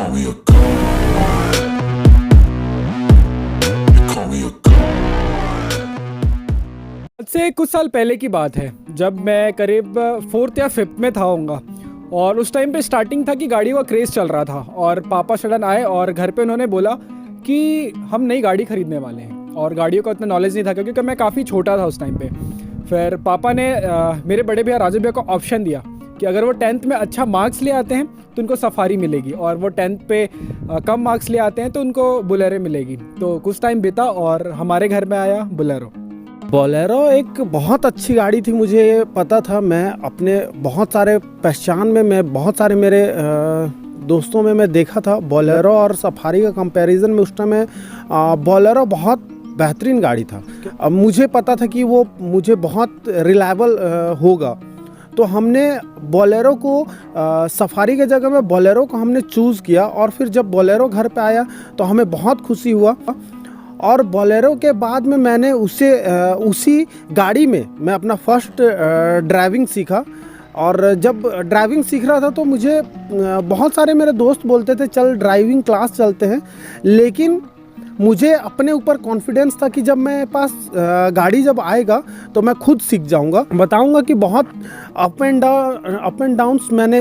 call me a god. You call me a god. आज से कुछ साल पहले की बात है, जब मैं करीब 4th या 5th में था होऊंगा। और उस टाइम पे स्टार्टिंग था कि गाड़ियों का क्रेज़ चल रहा था और पापा सडन आए और घर पे उन्होंने बोला कि हम नई गाड़ी ख़रीदने वाले हैं। और गाड़ियों का उतना नॉलेज नहीं था क्योंकि मैं काफ़ी छोटा था उस टाइम पे। फिर पापा ने मेरे बड़े भैया राजू भैया को ऑप्शन दिया कि अगर वो 10th में अच्छा मार्क्स ले आते हैं तो उनको सफारी मिलेगी, और वो 10th पे कम मार्क्स ले आते हैं तो उनको बुलेरो मिलेगी। तो कुछ टाइम बीता और हमारे घर में आया बुलेरो। बोलेरो एक बहुत अच्छी गाड़ी थी, मुझे पता था। मैं अपने बहुत सारे पहचान में, मैं बहुत सारे मेरे दोस्तों में मैं देखा था बोलेरो और सफारी का कंपैरिजन में। उस टाइम बोलेरो बहुत बेहतरीन गाड़ी था। अब मुझे पता था कि वो मुझे बहुत रिलायबल होगा, तो हमने बोलेरो को सफारी के जगह में बोलेरो को हमने चूज़ किया। और फिर जब बोलेरो घर पे आया तो हमें बहुत खुशी हुआ। और बोलेरो के बाद में मैंने उसी गाड़ी में मैं अपना फर्स्ट ड्राइविंग सीखा। और जब ड्राइविंग सीख रहा था तो मुझे बहुत सारे मेरे दोस्त बोलते थे चल ड्राइविंग क्लास चलते हैं, लेकिन मुझे अपने ऊपर कॉन्फिडेंस था कि जब मेरे पास गाड़ी जब आएगा तो मैं खुद सीख जाऊंगा। बताऊंगा कि बहुत अप एंड डाउन्स मैंने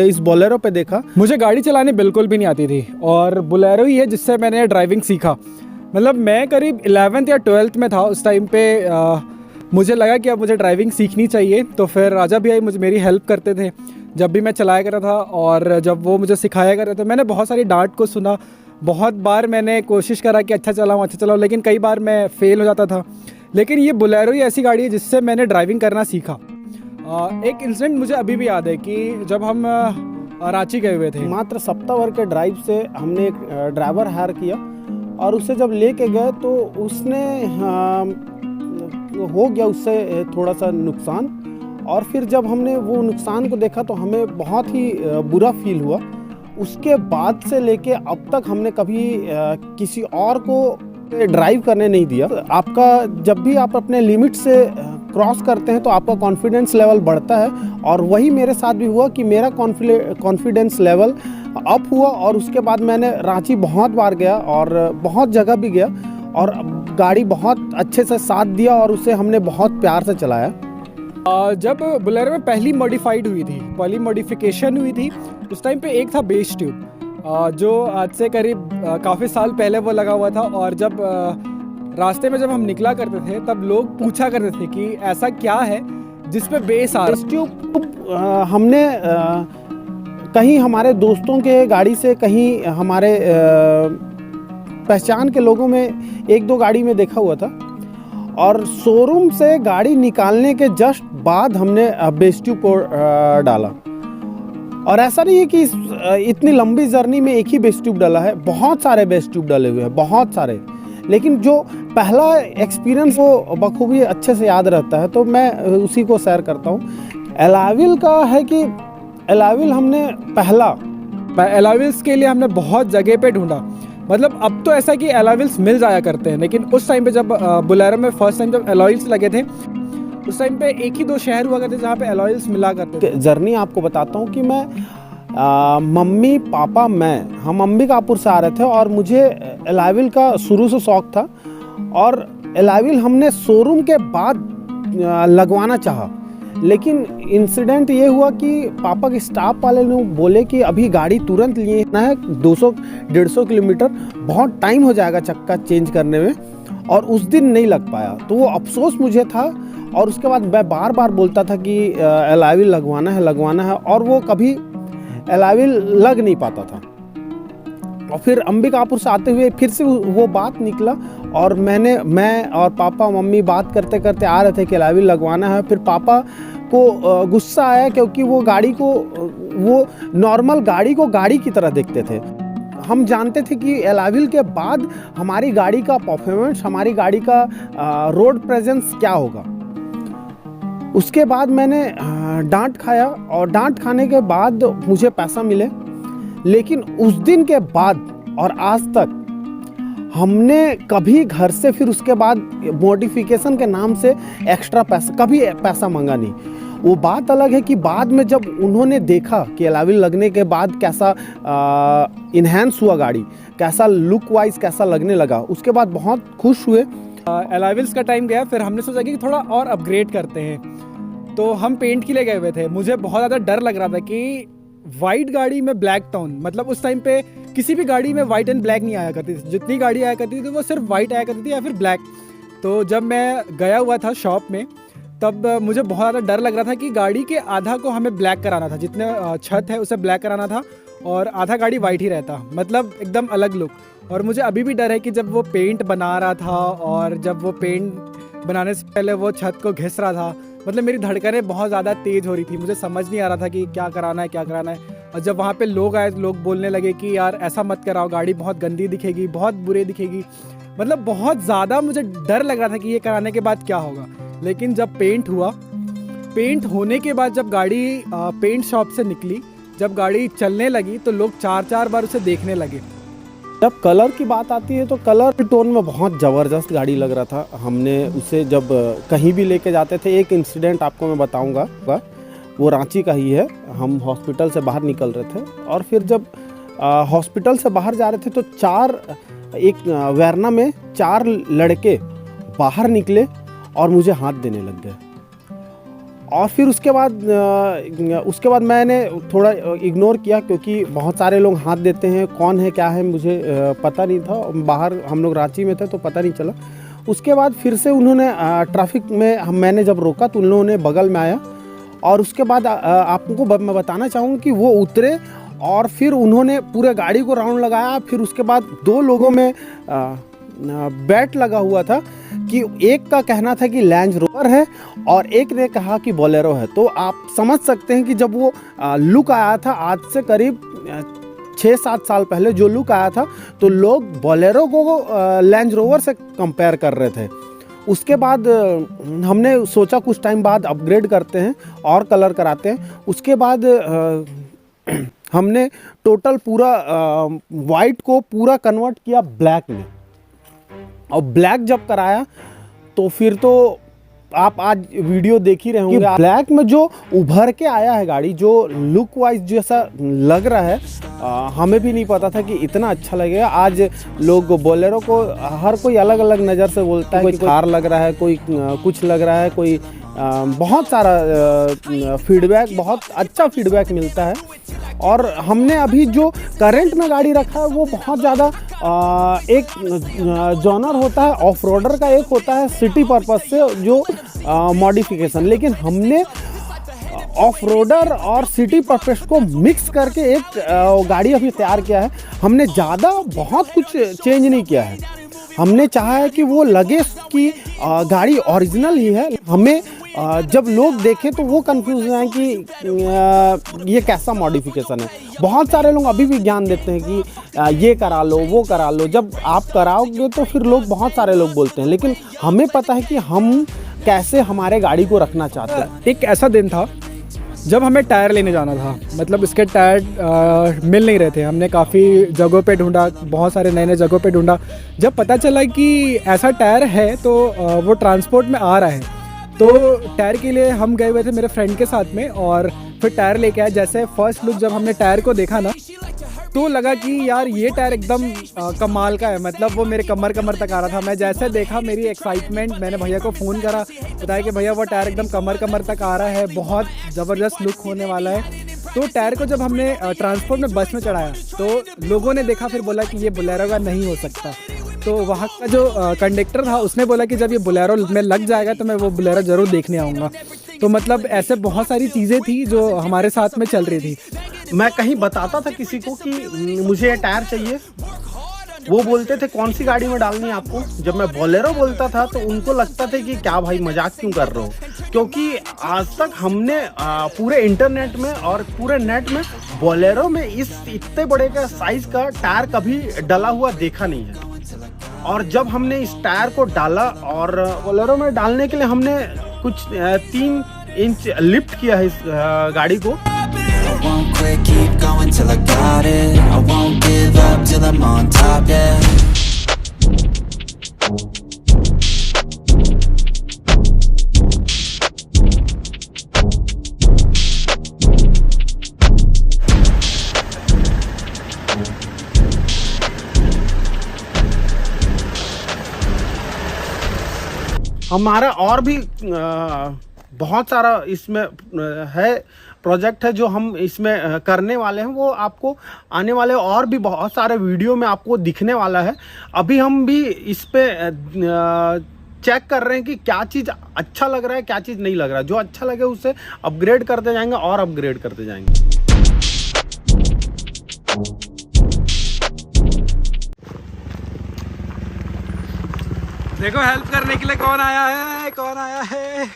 इस बोलेरो पे देखा। मुझे गाड़ी चलाने बिल्कुल भी नहीं आती थी और बुलेरो ही है जिससे मैंने ड्राइविंग सीखा। मतलब मैं करीब 11th या 12th में था उस टाइम पे। मुझे लगा कि अब मुझे ड्राइविंग सीखनी चाहिए, तो फिर राजा भैया मुझे मेरी हेल्प करते थे जब भी मैं चलाया करता था। और जब वो मुझे सिखाया करते थे, मैंने बहुत सारी डांट को सुना। बहुत बार मैंने कोशिश करा कि अच्छा चलाऊँ, लेकिन कई बार मैं फ़ेल हो जाता था। लेकिन ये बुलेरो ही ऐसी गाड़ी है जिससे मैंने ड्राइविंग करना सीखा। एक इंसिडेंट मुझे अभी भी याद है कि जब हम रांची गए हुए थे, मात्र सप्ताह भर के ड्राइव से हमने एक ड्राइवर हायर किया और उसे जब लेके गए तो उसने हो गया उससे थोड़ा सा नुकसान। और फिर जब हमने वो नुकसान को देखा तो हमें बहुत ही बुरा फील हुआ। उसके बाद से लेके अब तक हमने कभी किसी और को ड्राइव करने नहीं दिया। आपका जब भी आप अपने लिमिट से क्रॉस करते हैं तो आपका कॉन्फिडेंस लेवल बढ़ता है, और वही मेरे साथ भी हुआ कि मेरा कॉन्फिडेंस लेवल अप हुआ। और उसके बाद मैंने रांची बहुत बार गया और बहुत जगह भी गया, और गाड़ी बहुत अच्छे से साथ दिया और उसे हमने बहुत प्यार से चलाया। जब बुलेरो में पहली मॉडिफिकेशन हुई थी उस टाइम पे एक था बेस ट्यूब, जो आज से करीब काफ़ी साल पहले वो लगा हुआ था। और जब रास्ते में जब हम निकला करते थे तब लोग पूछा करते थे कि ऐसा क्या है जिस पे बेस आ रहा। बेस ट्यूब हमने कहीं हमारे दोस्तों के गाड़ी से, कहीं हमारे पहचान के लोगों में एक दो गाड़ी में देखा हुआ था, और शोरूम से गाड़ी निकालने के जस्ट बाद हमने बेस ट्यूब को डाला। और ऐसा नहीं है कि इतनी लंबी जर्नी में एक ही बेस ट्यूब डाला है, बहुत सारे बेस ट्यूब डाले हुए हैं, बहुत सारे। लेकिन जो पहला एक्सपीरियंस वो बखूबी अच्छे से याद रहता है, तो मैं उसी को शेयर करता हूँ। एलाविल का है कि एलाविल हमने एलाविल्स के लिए हमने बहुत जगह पे ढूंढा। मतलब अब तो ऐसा कि एलाविल्स मिल जाया करते हैं, लेकिन उस टाइम पे जब बुलेरो में फर्स्ट टाइम जब एलॉयल्स लगे थे उस टाइम पे एक ही दो शहर हुआ करते जहाँ पे एलॉयल्स मिला करते थे। जर्नी आपको बताता हूँ कि मैं मम्मी पापा हम अंबिकापुर से आ रहे थे, और मुझे एलाविल का शुरू से शौक था। और एलाविल हमने शोरूम के बाद लगवाना चाहा, लेकिन इंसिडेंट ये हुआ कि पापा के स्टाफ वाले ने बोले कि अभी गाड़ी तुरंत लिए ना है, 200-150 किलोमीटर, बहुत टाइम हो जाएगा चक्का चेंज करने में, और उस दिन नहीं लग पाया। तो वो अफसोस मुझे था। और उसके बाद मैं बार बार बोलता था कि एलाविल लगवाना है, और वो कभी एलाविल लग नहीं पाता था। और फिर अंबिकापुर से आते हुए फिर से वो बात निकला, और मैं और पापा मम्मी बात करते करते आ रहे थे कि एलाविल लगवाना है। फिर पापा को गुस्सा आया क्योंकि वो नॉर्मल गाड़ी को गाड़ी की तरह देखते थे। हम जानते थे कि एलाविल के बाद हमारी गाड़ी का परफॉर्मेंस, हमारी गाड़ी का रोड प्रेजेंस क्या होगा। उसके बाद मैंने डांट खाया, और डांट खाने के बाद मुझे पैसा मिले। लेकिन उस दिन के बाद और आज तक हमने कभी घर से फिर उसके बाद मॉडिफिकेशन के नाम से एक्स्ट्रा पैसा, कभी पैसा मांगा नहीं। वो बात अलग है कि बाद में जब उन्होंने देखा कि अलॉय व्हील लगने के बाद कैसा इन्हेंस हुआ गाड़ी, कैसा लुक वाइज कैसा लगने लगा, उसके बाद बहुत खुश हुए। अलॉय व्हील्स का टाइम गया, फिर हमने सोचा कि थोड़ा और अपग्रेड करते हैं, तो हम पेंट के लिए गए हुए थे। मुझे बहुत ज़्यादा डर लग रहा था कि वाइट गाड़ी में ब्लैक टोन, मतलब उस टाइम पे किसी भी गाड़ी में वाइट एंड ब्लैक नहीं आया करती थी, जितनी गाड़ी आया करती थी वो सिर्फ वाइट आया करती थी या फिर ब्लैक। तो जब मैं गया हुआ था शॉप में, तब मुझे बहुत ज़्यादा डर लग रहा था कि गाड़ी के आधा को हमें ब्लैक कराना था, जितने छत है उसे ब्लैक कराना था, और आधा गाड़ी वाइट ही रहता, मतलब एकदम अलग लुक। और मुझे अभी भी डर है कि जब वो पेंट बना रहा था और जब वो पेंट बनाने से पहले वो छत को घिस रहा था, मतलब मेरी धड़कनें बहुत ज़्यादा तेज़ हो रही थी, मुझे समझ नहीं आ रहा था कि क्या कराना है क्या कराना है। और जब वहाँ पे लोग आए, लोग बोलने लगे कि यार ऐसा मत कराओ, गाड़ी बहुत गंदी दिखेगी, बहुत बुरी दिखेगी, मतलब बहुत ज़्यादा मुझे डर लग रहा था कि ये कराने के बाद क्या होगा। लेकिन जब पेंट हुआ, पेंट होने के बाद जब गाड़ी पेंट शॉप से निकली, जब गाड़ी चलने लगी तो लोग 4-4 बार उसे देखने लगे। जब कलर की बात आती है तो कलर टोन में बहुत ज़बरदस्त गाड़ी लग रहा था। हमने उसे जब कहीं भी लेके जाते थे, एक इंसिडेंट आपको मैं बताऊंगा, वो रांची का ही है। हम हॉस्पिटल से बाहर निकल रहे थे और फिर जब हॉस्पिटल से बाहर जा रहे थे तो एक वैरना में 4 लड़के बाहर निकले और मुझे हाथ देने लग गए। और फिर उसके बाद मैंने थोड़ा इग्नोर किया, क्योंकि बहुत सारे लोग हाथ देते हैं, कौन है क्या है मुझे पता नहीं था। बाहर हम लोग रांची में थे तो पता नहीं चला। उसके बाद फिर से उन्होंने ट्रैफिक में मैंने जब रोका तो उन्होंने बगल में आया, और उसके बाद आपको मैं बताना चाहूँगा कि वो उतरे और फिर उन्होंने पूरे गाड़ी को राउंड लगाया। फिर उसके बाद 2 लोगों में बैट लगा हुआ था कि एक का कहना था कि लैंड रोवर है और एक ने कहा कि बोलेरो है। तो आप समझ सकते हैं कि जब वो लुक आया था आज से करीब 6-7 साल पहले जो लुक आया था, तो लोग बोलेरो को लैंड रोवर से कंपेयर कर रहे थे। उसके बाद हमने सोचा कुछ टाइम बाद अपग्रेड करते हैं और कलर कराते हैं। उसके बाद हमने टोटल पूरा वाइट को पूरा कन्वर्ट किया ब्लैक में, और ब्लैक जब कराया तो फिर तो आप आज वीडियो देख ही रहे होंगे। ब्लैक में जो उभर के आया है गाड़ी, जो लुक वाइज जैसा लग रहा है, हमें भी नहीं पता था कि इतना अच्छा लगेगा। आज लोग बोलेरो को हर कोई अलग अलग नज़र से बोलता है, कोई कार लग रहा है, कोई कुछ लग रहा है, कोई बहुत सारा फीडबैक, बहुत अच्छा फीडबैक मिलता है। और हमने अभी जो करंट में गाड़ी रखा है वो बहुत ज़्यादा एक जॉनर होता है ऑफ रोडर का, एक होता है सिटी पर्पस से जो मॉडिफिकेशन। लेकिन हमने ऑफ रोडर और सिटी पर्पस को मिक्स करके एक गाड़ी अभी तैयार किया है। हमने ज़्यादा बहुत कुछ चेंज नहीं किया है। हमने चाहा है कि वो लगे कि गाड़ी ओरिजिनल ही है। हमें जब लोग देखें तो वो कंफ्यूज हैं कि ये कैसा मॉडिफिकेशन है। बहुत सारे लोग अभी भी ज्ञान देते हैं कि ये करा लो, वो करा लो। जब आप कराओगे तो फिर लोग, बहुत सारे लोग बोलते हैं, लेकिन हमें पता है कि हम कैसे हमारे गाड़ी को रखना चाहते हैं। एक ऐसा दिन था जब हमें टायर लेने जाना था, मतलब इसके टायर मिल नहीं रहे थे। हमने काफ़ी जगहों पे ढूंढा, बहुत सारे नए नए जगहों पे ढूंढा। जब पता चला कि ऐसा टायर है तो वो ट्रांसपोर्ट में आ रहा है, तो टायर के लिए हम गए हुए थे मेरे फ्रेंड के साथ में, और फिर टायर लेके आए। जैसे फर्स्ट लुक जब हमने टायर को देखा ना, तो लगा कि यार ये टायर एकदम कमाल का है, मतलब वो मेरे कमर तक आ रहा था। मैं जैसे देखा, मेरी एक्साइटमेंट, मैंने भैया को फ़ोन करा, बताया कि भैया वो टायर एकदम कमर तक आ रहा है, बहुत ज़बरदस्त लुक होने वाला है। तो टायर को जब हमने ट्रांसपोर्ट में बस में चढ़ाया तो लोगों ने देखा, फिर बोला कि ये बोलेरो का नहीं हो सकता। तो वहाँ का जो कंडक्टर था उसने बोला कि जब ये बोलेरो में लग जाएगा तो मैं वो बोलेरो ज़रूर देखने आऊँगा। तो मतलब ऐसे बहुत सारी चीज़ें थी जो हमारे साथ में चल रही थी। मैं कहीं बताता था किसी को कि मुझे ये टायर चाहिए, वो बोलते थे कौन सी गाड़ी में डालनी है आपको। जब मैं बोलेरो बोलता था तो उनको लगता था कि क्या भाई मजाक क्यों कर रहे हो, क्योंकि आज तक हमने पूरे इंटरनेट में और पूरे नेट में बोलेरो में इस इतने बड़े का साइज का टायर कभी डला हुआ देखा नहीं है। और जब हमने इस टायर को डाला, और बोलेरो में डालने के लिए हमने कुछ 3 इंच लिफ्ट किया है इस गाड़ी को। I won't quit, keep going till I got it. I won't give up till I'm on top, yeah. हमारा और भी बहुत सारा इसमें है प्रोजेक्ट है जो हम इसमें करने वाले हैं, वो आपको आने वाले और भी बहुत सारे वीडियो में आपको दिखने वाला है। अभी हम भी इस पे चेक कर रहे हैं कि क्या चीज़ अच्छा लग रहा है, क्या चीज़ नहीं लग रहा है। जो अच्छा लगे उसे अपग्रेड करते जाएंगे और अपग्रेड करते जाएंगे। देखो हेल्प करने के लिए कौन आया है, कौन आया है।